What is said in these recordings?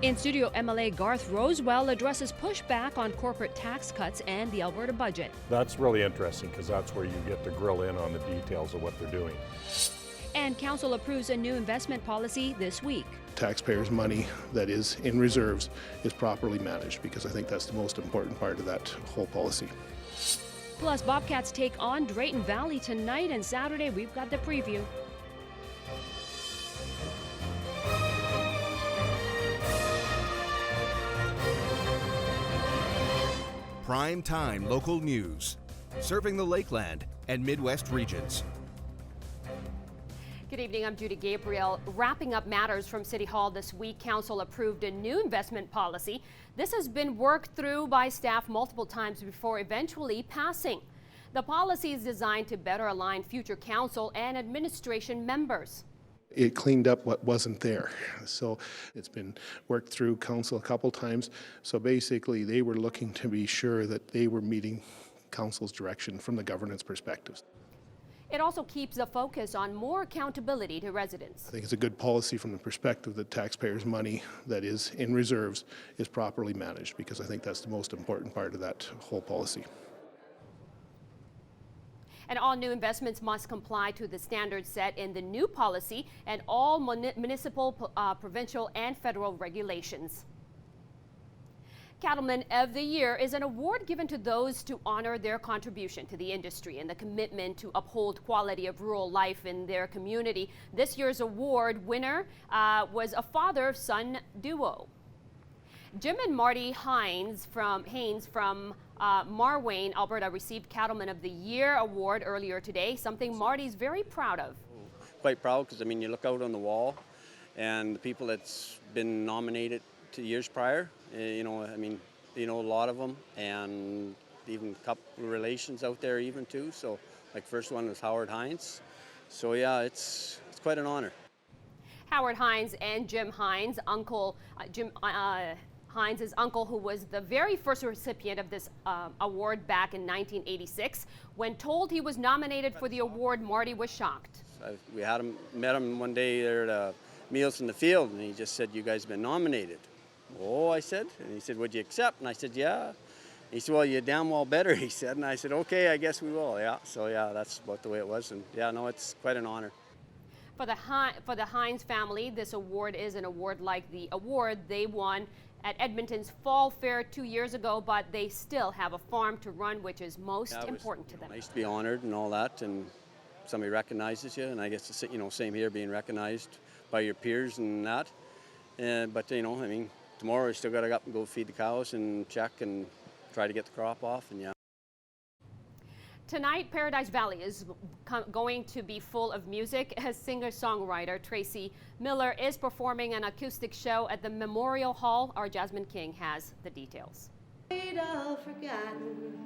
In studio, MLA Garth Rosewell addresses pushback on corporate tax cuts and the Alberta budget. That's really interesting because that's where you get to grill in on the details of what they're doing. And Council approves a new investment policy this week. Taxpayers' money that is in reserves is properly managed, because I think that's the most important part of that whole policy. Plus, Bobcats take on Drayton Valley tonight, and Saturday we've got the preview. Prime time local news, serving the Lakeland and Midwest regions. Good evening, I'm Judy Gabriel. Wrapping up matters from City Hall this week, Council approved a new investment policy. This has been worked through by staff multiple times before eventually passing. The policy is designed to better align future council and administration members. It cleaned up what wasn't there. So it's been worked through council a couple times. So basically they were looking to be sure that they were meeting council's direction from the governance perspectives. It also keeps the focus on more accountability to residents. I think it's a good policy from the perspective that taxpayers' money that is in reserves is properly managed, because I think that's the most important part of that whole policy. And all new investments must comply to the standards set in the new policy and all municipal, provincial, and federal regulations. Cattlemen of the Year is an award given to those to honor their contribution to the industry and the commitment to uphold quality of rural life in their community. This year's award winner was a father-son duo. Jim and Marty Haynes from Marwayne, Alberta, received Cattlemen of the Year award earlier today, something Marty's very proud of. Quite proud because, I mean, you look out on the wall and the people that's been nominated 2 years prior, you know a lot of them, and even a couple of relations out there even too. So, like, first one was Howard Hines. So yeah, it's quite an honor. Howard Hines and Jim Hines, Jim Hines' uncle, who was the very first recipient of this award back in 1986. When told he was nominated for the award, Marty was shocked. Met him one day there at Meals in the Field, and he just said, "You guys have been nominated." "Oh," I said, and he said, "Would you accept?" And I said, "Yeah." He said, "Well, you damn well better," he said, and I said, "Okay, I guess we will." Yeah, so yeah, that's about the way it was, and yeah, no, it's quite an honor. For the Hines family, this award is an award like the award they won at Edmonton's Fall Fair 2 years ago, but they still have a farm to run, which is most important to them. Nice to be honored and all that, and somebody recognizes you, and I guess same here, being recognized by your peers and that. But I mean, tomorrow I still got to get up and go feed the cows and check and try to get the crop off, and yeah. Tonight, Paradise Valley is going to be full of music as singer-songwriter Tracy Miller is performing an acoustic show at the Memorial Hall. Our Jasmine King has the details. All forgotten,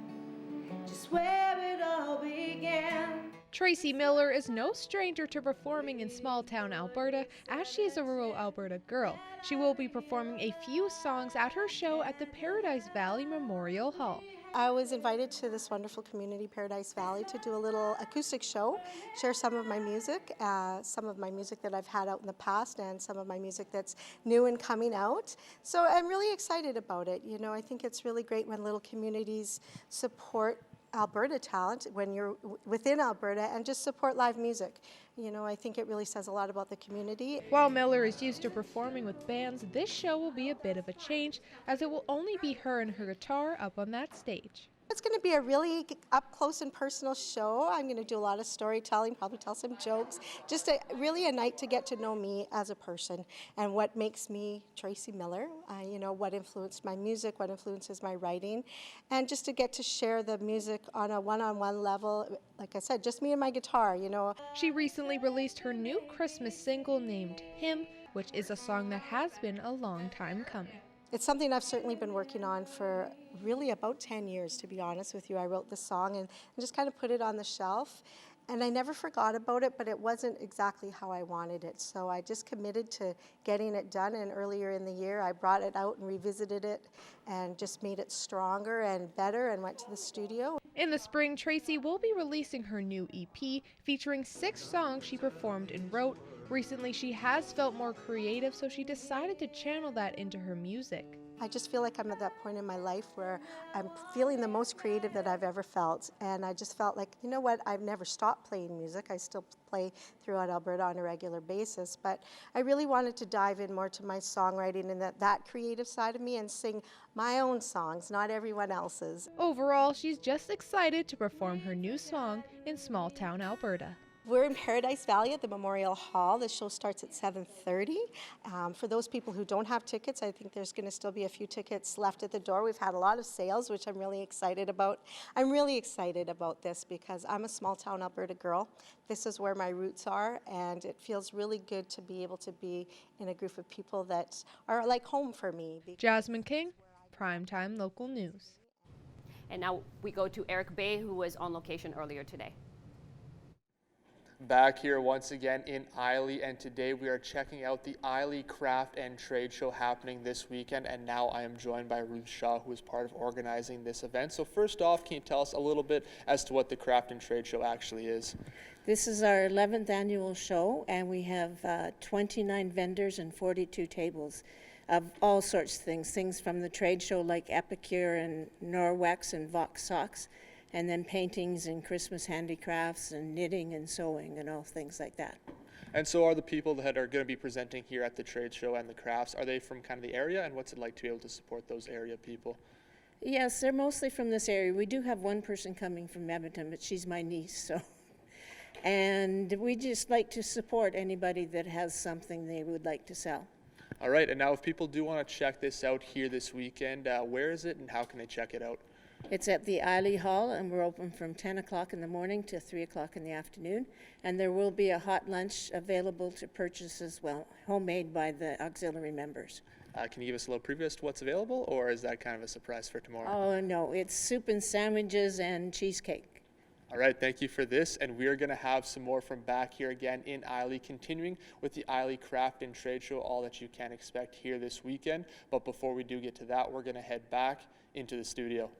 just where it all began. Tracy Miller is no stranger to performing in small-town Alberta, as she is a rural Alberta girl. She will be performing a few songs at her show at the Paradise Valley Memorial Hall. I was invited to this wonderful community, Paradise Valley, to do a little acoustic show, share some of my music that I've had out in the past, and some of my music that's new and coming out. So I'm really excited about it. You know, I think it's really great when little communities support Alberta talent, when you're within Alberta, and just support live music. You know, I think it really says a lot about the community. While Miller is used to performing with bands, this show will be a bit of a change, as it will only be her and her guitar up on that stage. It's going to be a really up close and personal show. I'm going to do a lot of storytelling, probably tell some jokes. Just really a night to get to know me as a person and what makes me Tracy Miller. What influenced my music, what influences my writing, and just to get to share the music on a one-on-one level. Like I said, just me and my guitar, She recently released her new Christmas single named Hymn, which is a song that has been a long time coming. It's something I've certainly been working on for really about 10 years, to be honest with you. I wrote this song and just kind of put it on the shelf, and I never forgot about it, but it wasn't exactly how I wanted it. So I just committed to getting it done, and earlier in the year I brought it out and revisited it and just made it stronger and better and went to the studio. In the spring, Tracy will be releasing her new EP featuring 6 songs she performed and wrote. Recently, she has felt more creative, so she decided to channel that into her music. I just feel like I'm at that point in my life where I'm feeling the most creative that I've ever felt. And I just felt like, you know what, I've never stopped playing music. I still play throughout Alberta on a regular basis. But I really wanted to dive in more to my songwriting and that creative side of me and sing my own songs, not everyone else's. Overall, she's just excited to perform her new song in small town Alberta. We're in Paradise Valley at the Memorial Hall. The show starts at 7:30. For those people who don't have tickets, I think there's going to still be a few tickets left at the door. We've had a lot of sales, which I'm really excited about. I'm really excited about this because I'm a small town Alberta girl. This is where my roots are, and it feels really good to be able to be in a group of people that are like home for me. Jasmine King, Primetime Local News. And now we go to Eric Bay, who was on location earlier today. Back here once again in Eiley, and today we are checking out the Eiley Craft and Trade Show happening this weekend, and now I am joined by Ruth Shaw, who is part of organizing this event. So first off, can you tell us a little bit as to what the Craft and Trade Show actually is? This is our 11th annual show, and we have 29 vendors and 42 tables of all sorts of things from the trade show like Epicure and Norwex and Vox Socks, and then paintings and Christmas handicrafts and knitting and sewing and all things like that. And so are the people that are going to be presenting here at the trade show and the crafts, are they from kind of the area, and what's it like to be able to support those area people? Yes, they're mostly from this area. We do have one person coming from Edmonton, but she's my niece, so. And we just like to support anybody that has something they would like to sell. All right, and now if people do want to check this out here this weekend, where is it and how can they check it out? It's at the Eiley Hall, and we're open from 10 o'clock in the morning to 3 o'clock in the afternoon. And there will be a hot lunch available to purchase as well, homemade by the auxiliary members. Can you give us a little preview as to what's available, or is that kind of a surprise for tomorrow? Oh, no, it's soup and sandwiches and cheesecake. All right, thank you for this, and we are going to have some more from back here again in Eiley, continuing with the Eiley Craft and Trade Show, all that you can expect here this weekend. But before we do get to that, we're going to head back into the studio.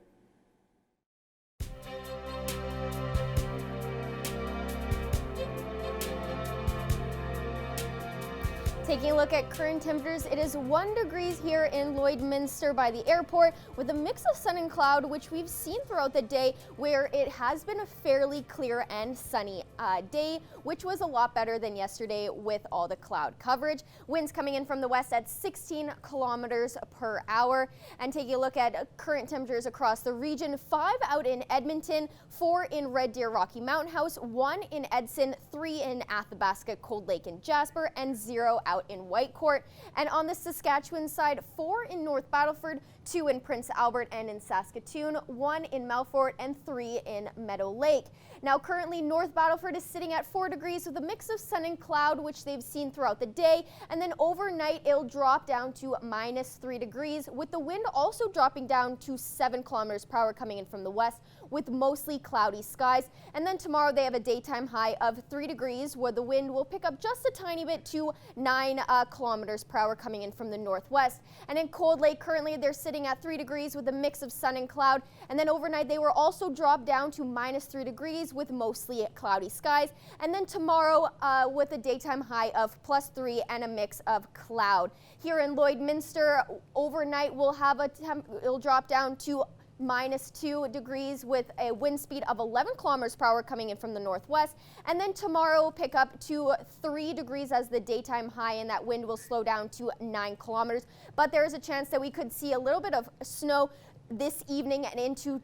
Taking a look at current temperatures, it is 1 degree here in Lloydminster by the airport with a mix of sun and cloud, which we've seen throughout the day, where it has been a fairly clear and sunny day, which was a lot better than yesterday with all the cloud coverage. Winds coming in from the west at 16 kilometers per hour. And taking a look at current temperatures across the region, 5 out in Edmonton, 4 in Red Deer Rocky Mountain House, 1 in Edson, 3 in Athabasca, Cold Lake and Jasper, and 0 out in Whitecourt. And on the Saskatchewan side, 4 in North Battleford, 2 in Prince Albert and in Saskatoon, 1 in Melfort, and 3 in Meadow Lake. Now currently North Battleford is sitting at 4 degrees with a mix of sun and cloud, which they've seen throughout the day, and then overnight it'll drop down to -3 degrees, with the wind also dropping down to 7 kilometers per hour coming in from the west, with mostly cloudy skies. And then tomorrow they have a daytime high of 3 degrees, where the wind will pick up just a tiny bit to 9 kilometers per hour coming in from the northwest. And in Cold Lake currently they're sitting at 3 degrees with a mix of sun and cloud, and then overnight they will also drop down to -3 degrees with mostly cloudy skies. And then tomorrow with a daytime high of +3 and a mix of cloud. Here in Lloydminster overnight we'll have it'll drop down to -2 degrees with a wind speed of 11 kilometers per hour coming in from the northwest. And then tomorrow will pick up to 3 degrees as the daytime high, and that wind will slow down to 9 kilometers. But there is a chance that we could see a little bit of snow this evening and into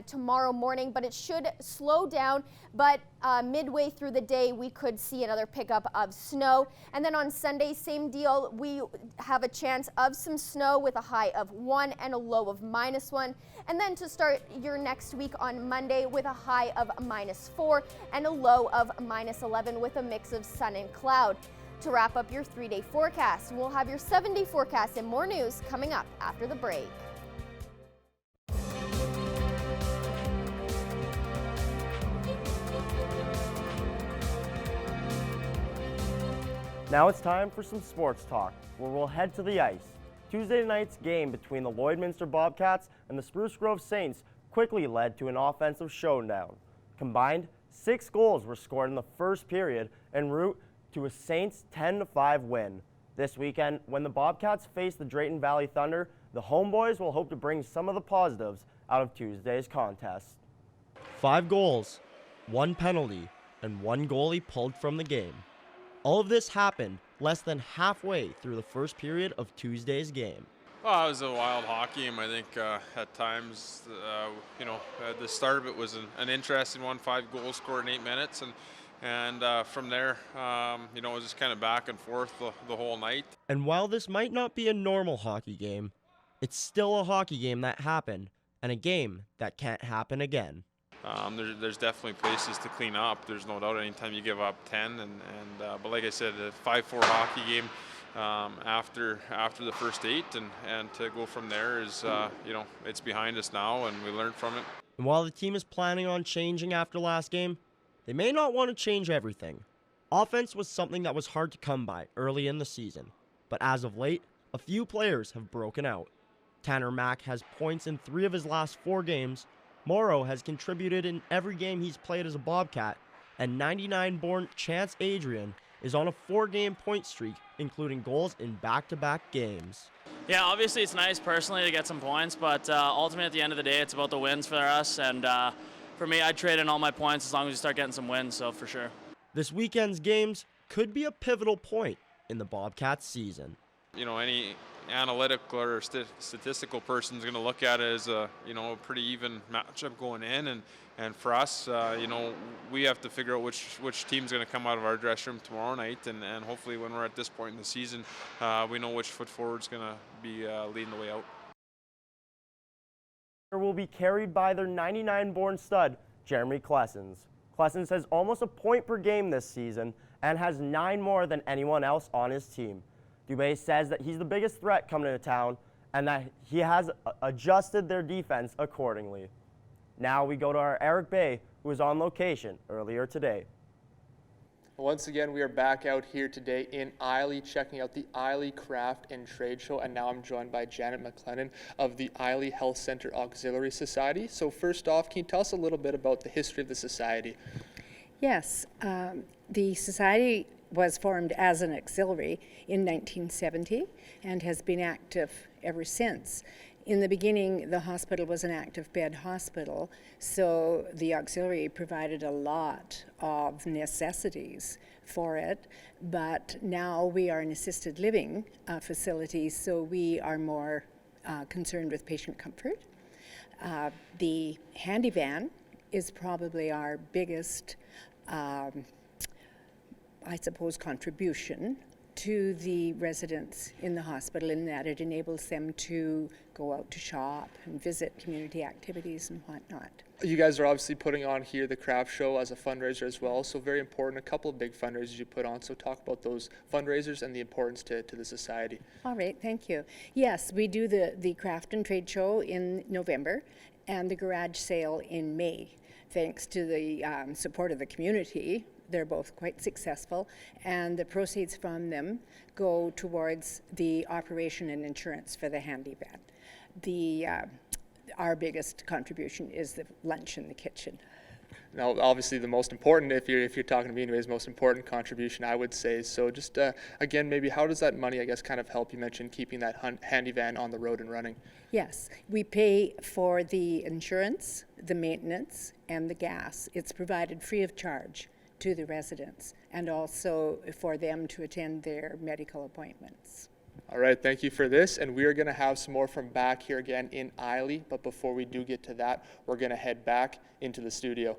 tomorrow morning, but it should slow down. But midway through the day, we could see another pickup of snow. And then on Sunday, same deal. We have a chance of some snow with a high of 1 and a low of -1. And then to start your next week on Monday with a high of -4 and a low of -11 with a mix of sun and cloud. To wrap up your 3-day forecast, we'll have your 7-day forecast and more news coming up after the break. Now it's time for some sports talk, where we'll head to the ice. Tuesday night's game between the Lloydminster Bobcats and the Spruce Grove Saints quickly led to an offensive showdown. Combined, 6 goals were scored in the first period en route to a Saints 10-5 win. This weekend, when the Bobcats face the Drayton Valley Thunder, the homeboys will hope to bring some of the positives out of Tuesday's contest. 5 goals, 1 penalty, and 1 goalie pulled from the game. All of this happened less than halfway through the first period of Tuesday's game. Well, it was a wild hockey game. I think at times, the start of it was an interesting one. 5 goals scored in 8 minutes, and from there, it was just kind of back and forth the whole night. And while this might not be a normal hockey game, it's still a hockey game that happened, and a game that can't happen again. There's definitely places to clean up. There's no doubt. Anytime you give up 10, but like I said, a 5-4 hockey game after the first 8, and to go from there is it's behind us now, and we learned from it. And while the team is planning on changing after last game, they may not want to change everything. Offense was something that was hard to come by early in the season, but as of late, a few players have broken out. Tanner Mack has points in 3 of his last 4 games. Morrow has contributed in every game he's played as a Bobcat, and 99-born Chance Adrian is on a 4-game point streak, including goals in back-to-back games. Yeah, obviously it's nice personally to get some points, but ultimately at the end of the day, it's about the wins for us, and for me, I'd trade in all my points as long as we start getting some wins, so for sure. This weekend's games could be a pivotal point in the Bobcats season. Any analytical or statistical person is going to look at it as a pretty even matchup going in, and for us, we have to figure out which team's going to come out of our dressing room tomorrow night, and hopefully when we're at this point in the season, we know which foot forward's going to be leading the way out. Will be carried by their 99-born stud, Jeremy Klessens. Klessens has almost a point per game this season and has 9 more than anyone else on his team. Dubé says that he's the biggest threat coming to town and that he has adjusted their defense accordingly. Now we go to our Eric Bay, who was on location earlier today. Once again, we are back out here today in Eiley, checking out the Eiley Craft and Trade Show, and now I'm joined by Janet McLennan of the Eiley Health Center Auxiliary Society. So first off, can you tell us a little bit about the history of the society? Yes, the society was formed as an auxiliary in 1970 and has been active ever since. In the beginning, the hospital was an active bed hospital, so the auxiliary provided a lot of necessities for it, but now we are an assisted living facility, so we are more concerned with patient comfort. The handy van is probably our biggest, I suppose, contribution to the residents in the hospital, in that it enables them to go out to shop and visit community activities and whatnot. You guys are obviously putting on here the craft show as a fundraiser as well, so very important. A couple of big fundraisers you put on, so talk about those fundraisers and the importance to the society. All right, thank you. Yes, we do the craft and trade show in November and the garage sale in May. Thanks to the support of the community, they're both quite successful, and the proceeds from them go towards the operation and insurance for the handy van. Our biggest contribution is the lunch in the kitchen. Now, obviously, the most important, if you're talking to me anyways, most important contribution, I would say. So just, again, maybe how does that money, I guess, kind of help? You mentioned keeping that handy van on the road and running. Yes, we pay for the insurance, the maintenance, and the gas. It's provided free of charge to the residents, and also for them to attend their medical appointments. All right, thank you for this, and we are going to have some more from back here again in Eiley, but before we do get to that, we're going to head back into the studio.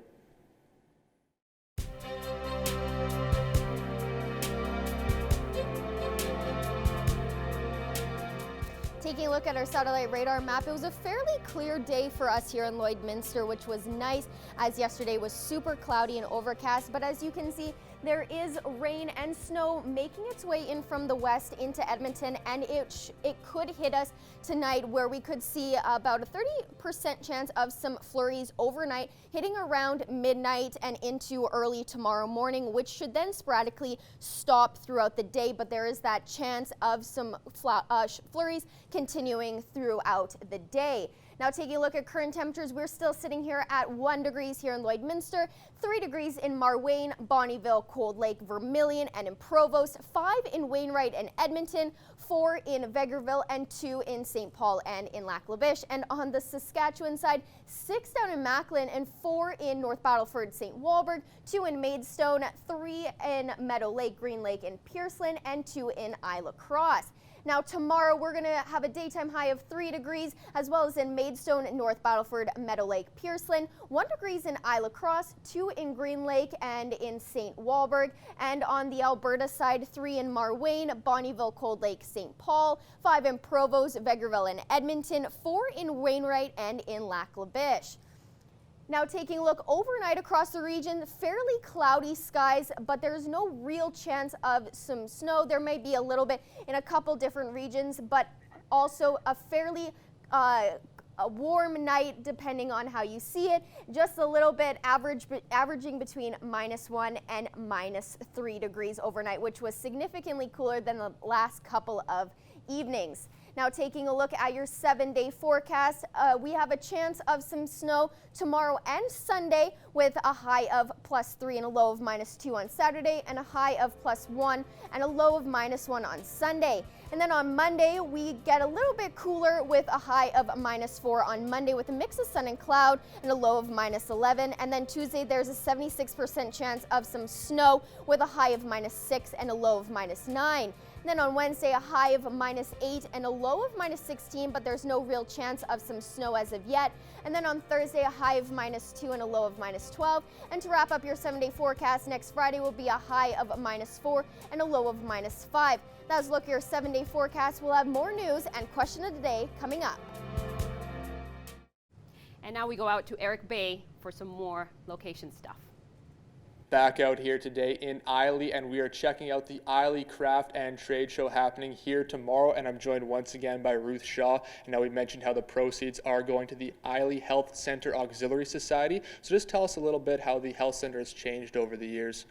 Taking a look at our satellite radar map, it was a fairly clear day for us here in Lloydminster, which was nice, as yesterday was super cloudy and overcast. But as you can see, there is rain and snow making its way in from the west into Edmonton, and it could hit us tonight, where we could see about a 30% chance of some flurries overnight, hitting around midnight and into early tomorrow morning, which should then sporadically stop throughout the day. But there is that chance of some flurries continuing throughout the day. Now taking a look at current temperatures, we're still sitting here at 1 degrees here in Lloydminster, 3 degrees in Marwayne, Bonnyville, Cold Lake, Vermilion, and in Provost, 5 in Wainwright and Edmonton, 4 in Vegreville, and 2 in St. Paul and in Lac La Biche. And on the Saskatchewan side, 6 down in Macklin and 4 in North Battleford, St. Walburg, 2 in Maidstone, 3 in Meadow Lake, Green Lake, and Pearceland, and 2 in Isla Crosse. Now tomorrow we're going to have a daytime high of 3 degrees, as well as in Maidstone, North Battleford, Meadow Lake, Pearceland, 1 degrees in Isla Crosse, 2 in Green Lake and in St. Walburg, and on the Alberta side, 3 in Marwayne, Bonnyville, Cold Lake, St. Paul, 5 in Provost, Vegreville, and Edmonton, 4 in Wainwright and in Lac La Biche. Now taking a look overnight across the region, fairly cloudy skies, but there's no real chance of some snow. There may be a little bit in a couple different regions, but also a fairly a warm night depending on how you see it. Just a little bit averaging between -1 and -3 degrees overnight, which was significantly cooler than the last couple of evenings. Now taking a look at your 7-day forecast, we have a chance of some snow tomorrow and Sunday with a high of +3 and a low of -2 on Saturday, and a high of +1 and a low of -1 on Sunday. And then on Monday, we get a little bit cooler with a high of -4 on Monday with a mix of sun and cloud and a low of -11. And then Tuesday, there's a 76% chance of some snow with a high of -6 and a low of -9. Then on Wednesday, a high of -8 and a low of -16, but there's no real chance of some snow as of yet. And then on Thursday, a high of -2 and a low of -12. And to wrap up your 7-day forecast, next Friday will be a high of -4 and a low of -5. That was a look at your 7-day forecast. We'll have more news and question of the day coming up. And now we go out to Eric Bay for some more location stuff. Back out here today in Eiley, and we are checking out the Eiley Craft and Trade Show happening here tomorrow, and I'm joined once again by Ruth Shaw. And now we mentioned how the proceeds are going to the Eiley Health Center Auxiliary Society. So just tell us a little bit how the health center has changed over the years.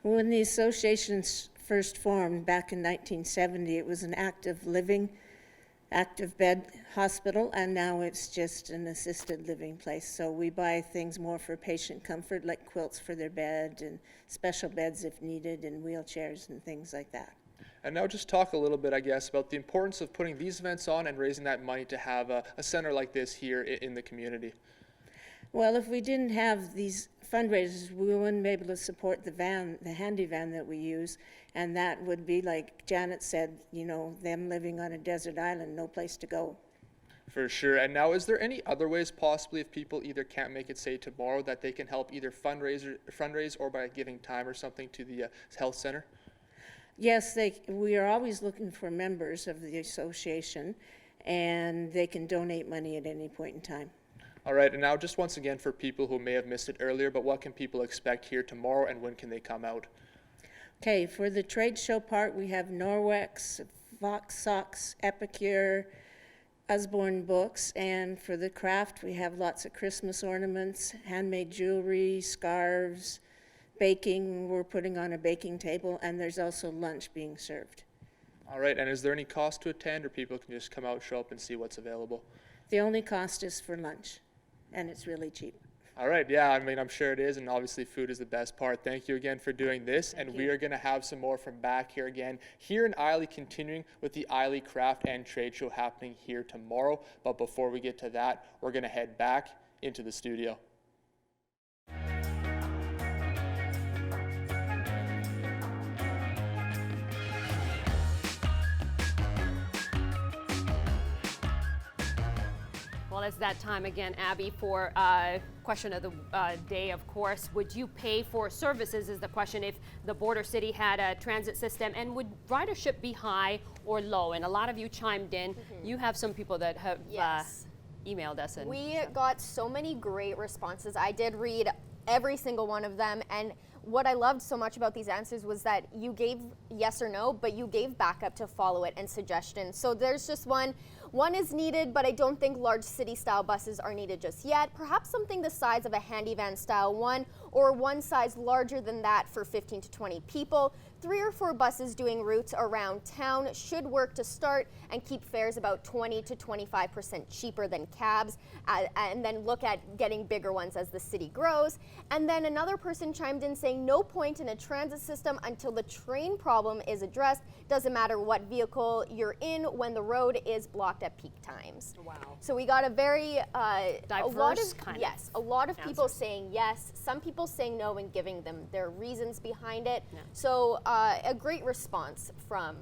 When the association first formed back in 1970, it was an active bed hospital, and now it's just an assisted living place. So we buy things more for patient comfort, like quilts for their bed and special beds if needed, and wheelchairs and things like that. And now just talk a little bit, I guess, about the importance of putting these events on and raising that money to have a center like this here in the community. Well, if we didn't have these fundraisers, we wouldn't be able to support the handy van that we use, and that would be, like Janet said, you know, them living on a desert island, no place to go. For sure. And now, is there any other ways possibly, if people either can't make it, say, tomorrow, that they can help either fundraise or by giving time or something to the health center? Yes, we are always looking for members of the association, and they can donate money at any point in time. All right, and now just once again for people who may have missed it earlier, but what can people expect here tomorrow, and when can they come out? Okay, for the trade show part, we have Norwex, Vox Socks, Epicure, Usborne Books, and for the craft, we have lots of Christmas ornaments, handmade jewelry, scarves, baking. We're putting on a baking table, and there's also lunch being served. All right, and is there any cost to attend, or people can just come out, show up, and see what's available? The only cost is for lunch, and it's really cheap. All right, yeah, I mean, I'm sure it is, and obviously food is the best part. Thank you again for doing this, and we are going to have some more from back here again, here in Eiley, continuing with the Eiley Craft and Trade Show happening here tomorrow. But before we get to that, we're going to head back into the studio. Well, it's that time again, Abby, for question of the day, of course. Would you pay for services is the question if the border city had a transit system, and would ridership be high or low? And a lot of you chimed in. You have some people that have emailed us. And we got so many great responses. I did read every single one of them, and what I loved so much about these answers was that you gave yes or no, but you gave backup to follow it and suggestions. So there's just one is needed, but I don't think large city style buses are needed just yet. Perhaps something the size of a handy van style one, or one size larger than that for 15 to 20 people. 3 or 4 buses doing routes around town should work to start and keep fares about 20 to 25% cheaper than cabs, and then look at getting bigger ones as the city grows. And then another person chimed in saying no point in a transit system until the train problem is addressed. Doesn't matter what vehicle you're in when the road is blocked at peak times. Wow. So we got a very diverse a lot of people saying yes, some people saying no and giving them their reasons behind it. Yeah. So a great response from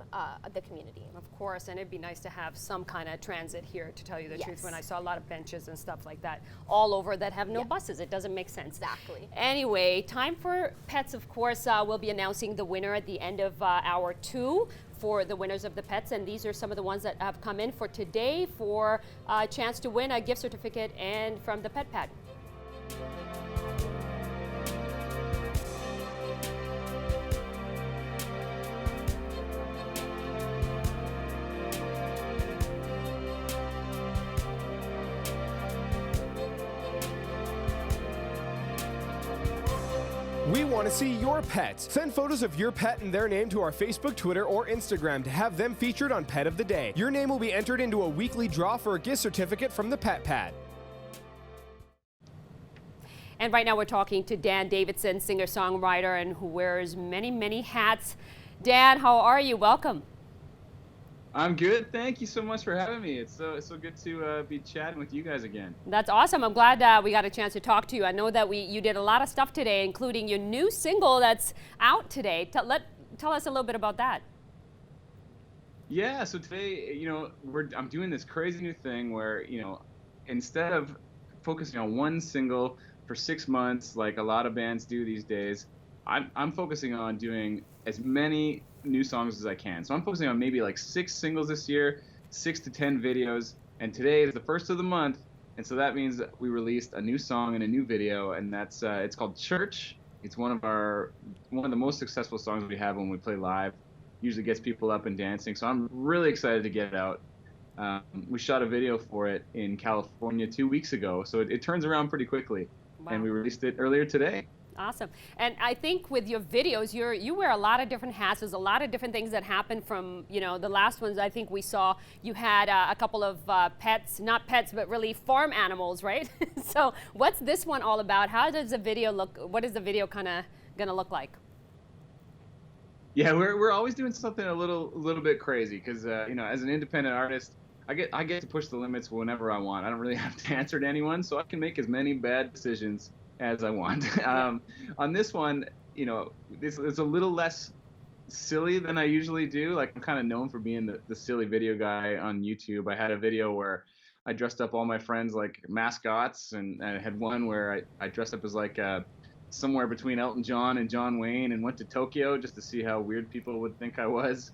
the community. Of course, and it'd be nice to have some kind of transit here, to tell you the truth. When I saw a lot of benches and stuff like that all over that have no buses, it doesn't make sense. Exactly. Anyway, time for pets, of course. We'll be announcing the winner at the end of hour 2 for the winners of the pets, and these are some of the ones that have come in for today for a chance to win a gift certificate and from the Pet Pad. We want to see your pets. Send photos of your pet and their name to our Facebook, Twitter, or Instagram to have them featured on Pet of the Day. Your name will be entered into a weekly draw for a gift certificate from the Pet Pad. And right now we're talking to Dan Davidson, singer-songwriter, and who wears many, many hats. Dan, how are you? Welcome. I'm good. Thank you so much for having me. It's so good to be chatting with you guys again. That's awesome. I'm glad we got a chance to talk to you. I know that you did a lot of stuff today, including your new single that's out today. Tell us a little bit about that. Yeah. So today, I'm doing this crazy new thing where, instead of focusing on one single for 6 months, like a lot of bands do these days, I'm focusing on doing as many new songs as I can. So I'm focusing on maybe like 6 singles this year, 6 to 10 videos, and today is the first of the month, and so that means that we released a new song and a new video, and that's it's called Church. It's one of the most successful songs we have when we play live. Usually gets people up and dancing, so I'm really excited to get it out. We shot a video for it in California 2 weeks ago, so it turns around pretty quickly. Wow. And we released it earlier today. Awesome. And I think with your videos, you wear a lot of different hats. There's a lot of different things that happen from, the last ones I think we saw. You had a couple of pets, not pets, but really farm animals, right? So what's this one all about? How does the video look? What is the video kind of going to look like? Yeah, we're always doing something a little bit crazy because, as an independent artist, I get to push the limits whenever I want. I don't really have to answer to anyone, so I can make as many bad decisions as I want. On this one, it's a little less silly than I usually do. Like, I'm kind of known for being the silly video guy on YouTube. I had a video where I dressed up all my friends like mascots, and I had one where I dressed up as like somewhere between Elton John and John Wayne and went to Tokyo just to see how weird people would think I was.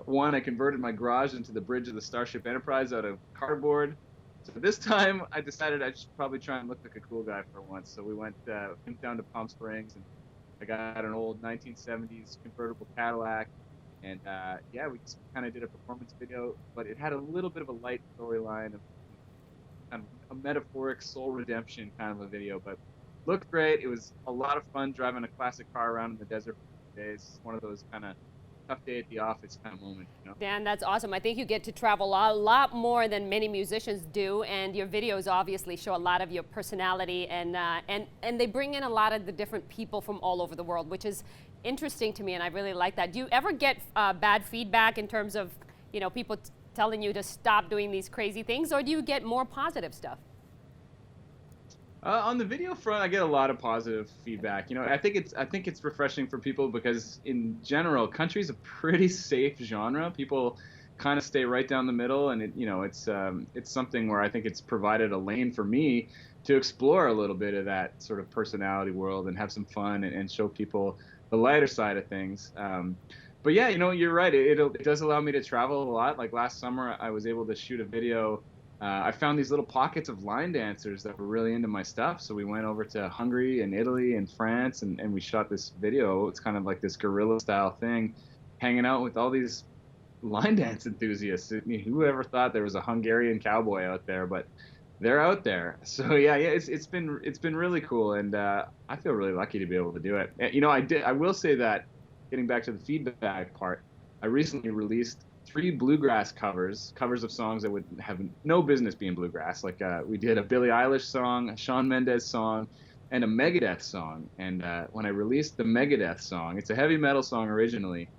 One, I converted my garage into the bridge of the Starship Enterprise out of cardboard. So this time, I decided I should probably try and look like a cool guy for once. So we went down to Palm Springs, and I got an old 1970s convertible Cadillac, and we just kind of did a performance video, but it had a little bit of a light storyline of kind of a metaphoric soul redemption kind of a video, but looked great. It was a lot of fun driving a classic car around in the desert for days. One of those kind of tough day at the office kind of moment, Dan, that's awesome. I think you get to travel a lot more than many musicians do, and your videos obviously show a lot of your personality, and they bring in a lot of the different people from all over the world, which is interesting to me, and I really like that. Do you ever get bad feedback in terms of people telling you to stop doing these crazy things, or do you get more positive stuff? On the video front, I get a lot of positive feedback. I think it's refreshing for people because in general, country's a pretty safe genre. People kind of stay right down the middle, and it's something where I think it's provided a lane for me to explore a little bit of that sort of personality world and have some fun and show people the lighter side of things. But yeah, you're right. It does allow me to travel a lot. Like last summer, I was able to shoot a video. I found these little pockets of line dancers that were really into my stuff. So we went over to Hungary and Italy and France, and we shot this video. It's kind of like this guerrilla style thing, hanging out with all these line dance enthusiasts. Who ever thought there was a Hungarian cowboy out there? But they're out there. So yeah, it's been really cool, and I feel really lucky to be able to do it. And, I will say that, getting back to the feedback part, I recently released 3 bluegrass covers of songs that would have no business being bluegrass. Like we did a Billie Eilish song, a Shawn Mendes song, and a Megadeth song. And when I released the Megadeth song, it's a heavy metal song originally,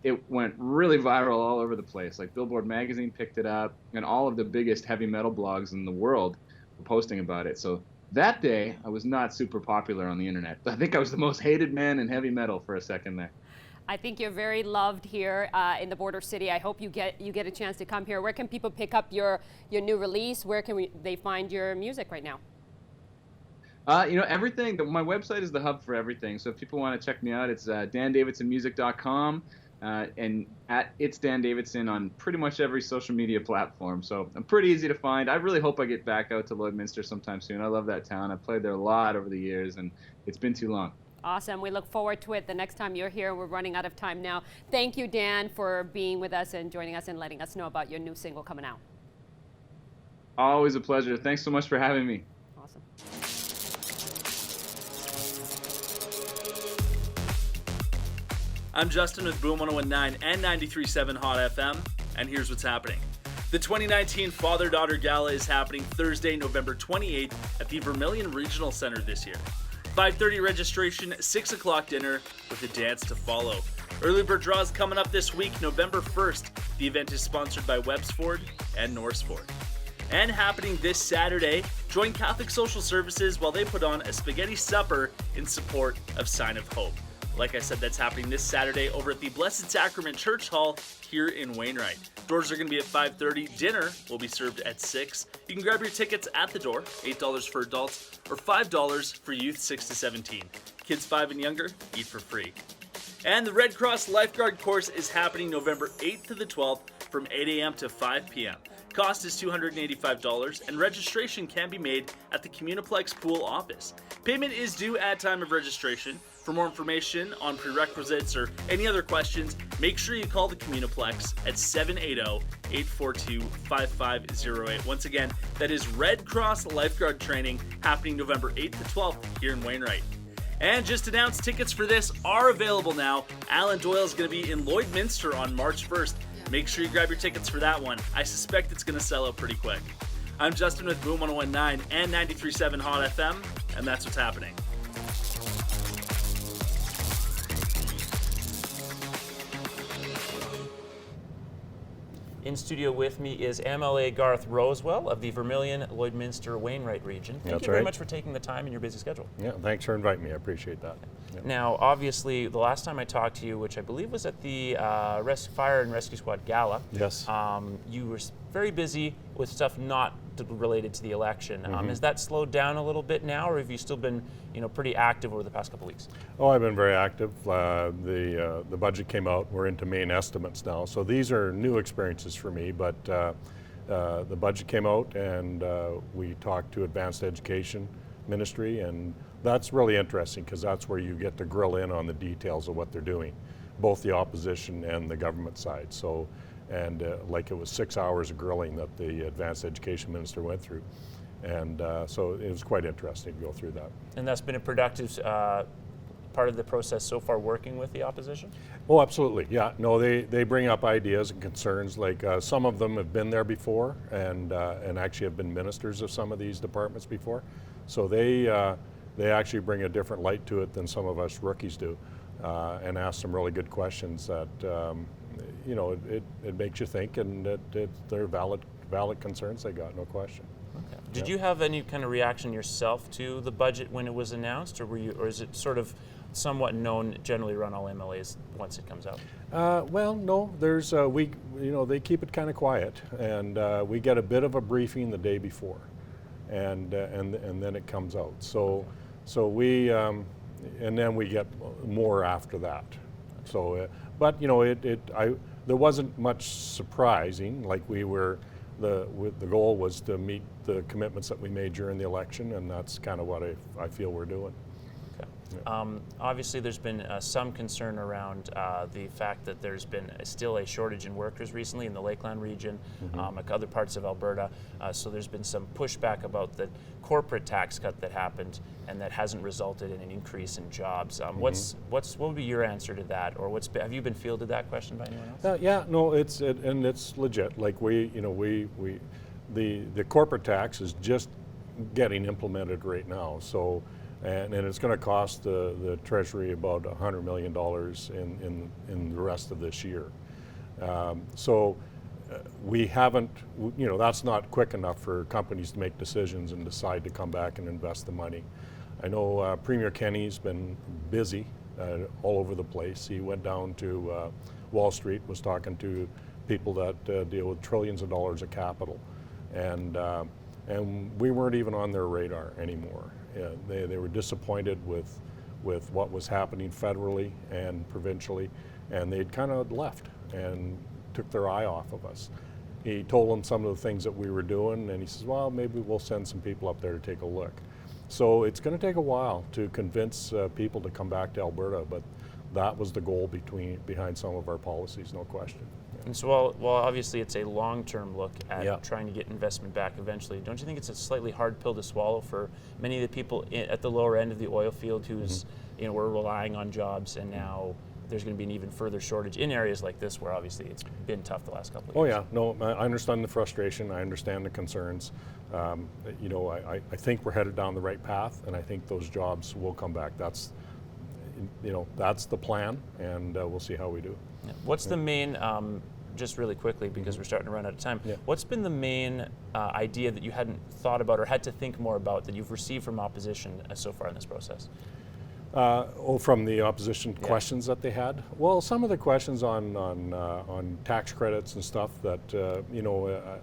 it went really viral all over the place. Like Billboard magazine picked it up, and all of the biggest heavy metal blogs in the world were posting about it. So that day, I was not super popular on the internet. I think I was the most hated man in heavy metal for a second there. I think you're very loved here in the border city. I hope you get a chance to come here. Where can people pick up your new release? Where can they find your music right now? Everything. My website is the hub for everything. So if people want to check me out, it's dandavidsonmusic.com and at It's Dan Davidson on pretty much every social media platform. So I'm pretty easy to find. I really hope I get back out to Lloydminster sometime soon. I love that town. I've played there a lot over the years, and it's been too long. Awesome. We look forward to it the next time you're here. We're running out of time now. Thank you, Dan, for being with us and joining us and letting us know about your new single coming out. Always a pleasure. Thanks so much for having me. Awesome. I'm Justin with Boom 101.9 and 93.7 Hot FM, and here's what's happening. The 2019 Father-Daughter Gala is happening Thursday, November 28th at the Vermilion Regional Center this year. 5:30 registration, 6 o'clock dinner with a dance to follow. Early bird draws coming up this week, November 1st. The event is sponsored by Websford and Norseford. And happening this Saturday, join Catholic Social Services while they put on a spaghetti supper in support of Sign of Hope. Like I said, that's happening this Saturday over at the Blessed Sacrament Church Hall here in Wainwright. Doors are going to be at 5:30. Dinner will be served at 6. You can grab your tickets at the door, $8 for adults or $5 for youth 6 to 17. Kids 5 and younger, eat for free. And the Red Cross Lifeguard course is happening November 8th to the 12th from 8 a.m. to 5 p.m. Cost is $285, and registration can be made at the Communiplex Pool office. Payment is due at time of registration. For more information on prerequisites or any other questions, make sure you call the Communiplex at 780-842-5508. Once again, that is Red Cross Lifeguard Training happening November 8th to 12th here in Wainwright. And just announced, tickets for this are available now. Alan Doyle is going to be in Lloydminster on March 1st. Make sure you grab your tickets for that one. I suspect it's going to sell out pretty quick. I'm Justin with Boom 101.9 and 93.7 Hot FM, and that's what's happening. In studio with me is MLA Garth Rosewell of the Vermilion Lloydminster Wainwright region. Thank you very much for taking the time in your busy schedule. Yeah, thanks for inviting me. I appreciate that. Yeah. Now, obviously, the last time I talked to you, which I believe was at the Fire and Rescue Squad Gala, yes, you were very busy with stuff not related to the election. Has that slowed down a little bit now, or have you still been, pretty active over the past couple of weeks? Oh, I've been very active. The budget came out. We're into main estimates now, so these are new experiences for me. But the budget came out, and we talked to Advanced Education Ministry, and that's really interesting because that's where you get to grill in on the details of what they're doing, both the opposition and the government side. So. And like it was 6 hours of grilling that the Advanced Education Minister went through. And so it was quite interesting to go through that. And that's been a productive part of the process so far, working with the opposition? Oh, absolutely, yeah. No, they bring up ideas and concerns, like some of them have been there before and actually have been ministers of some of these departments before. So they actually bring a different light to it than some of us rookies do, and ask some really good questions that it makes you think, and they're valid concerns they got, no question. Okay. Did you have any kind of reaction yourself to the budget when it was announced, or is it sort of somewhat known generally around all MLAs once it comes out? Well, no. There's they keep it kind of quiet, and we get a bit of a briefing the day before, and then it comes out. So we and then we get more after that. So, but there wasn't much surprising. Like the goal was to meet the commitments that we made during the election, and that's kind of what I feel we're doing. Okay. Obviously, there's been some concern around the fact that there's been still a shortage in workers recently in the Lakeland region, like other parts of Alberta. So there's been some pushback about the corporate tax cut that happened and that hasn't resulted in an increase in jobs. What would be your answer to that, or have you been fielded that question by anyone else? Yeah, no, it's legit. Like the corporate tax is just getting implemented right now. So. And it's going to cost the Treasury about $100 million in the rest of this year. We haven't, that's not quick enough for companies to make decisions and decide to come back and invest the money. I know Premier Kenney's been busy all over the place. He went down to Wall Street, was talking to people that deal with trillions of dollars of capital. And we weren't even on their radar anymore. They were disappointed with what was happening federally and provincially, and they'd kind of left and took their eye off of us. He told them some of the things that we were doing, and he says, well, maybe we'll send some people up there to take a look. So it's going to take a while to convince people to come back to Alberta, but that was the goal behind some of our policies, no question. And so while obviously it's a long-term look at trying to get investment back eventually, don't you think it's a slightly hard pill to swallow for many of the people at the lower end of the oil field who's, we're relying on jobs, and now there's going to be an even further shortage in areas like this where obviously it's been tough the last couple of years? Oh yeah, no, I understand the frustration, I understand the concerns. I think we're headed down the right path, and I think those jobs will come back. That's the plan, and we'll see how we do. Yeah. What's the main, just really quickly because we're starting to run out of time, what's been the main idea that you hadn't thought about or had to think more about that you've received from opposition so far in this process? From the opposition questions that they had? Well, some of the questions on tax credits and stuff that,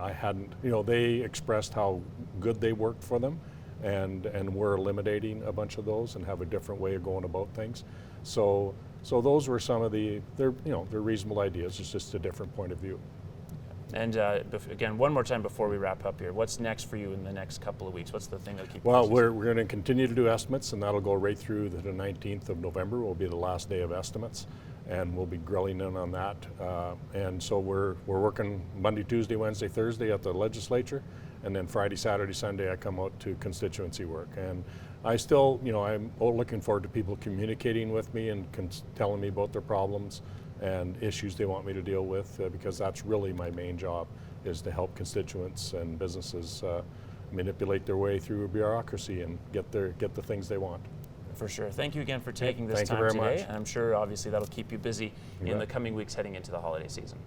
I hadn't, they expressed how good they worked for them, and we're eliminating a bunch of those and have a different way of going about things. So those were some of they're reasonable ideas. It's just a different point of view. And again, one more time before we wrap up here, what's next for you in the next couple of weeks? What's the thing that keeps you Well, busy? we're going to continue to do estimates, and that'll go right through the 19th of November will be the last day of estimates, and we'll be grilling in on that. And so we're working Monday, Tuesday, Wednesday, Thursday at the legislature, and then Friday, Saturday, Sunday I come out to constituency work. And I still, I'm looking forward to people communicating with me and telling me about their problems and issues they want me to deal with, because that's really my main job, is to help constituents and businesses manipulate their way through bureaucracy and get the things they want. For sure. Thank you again for taking this Thank you time very today. much. And I'm sure obviously that'll keep you busy in the coming weeks heading into the holiday season.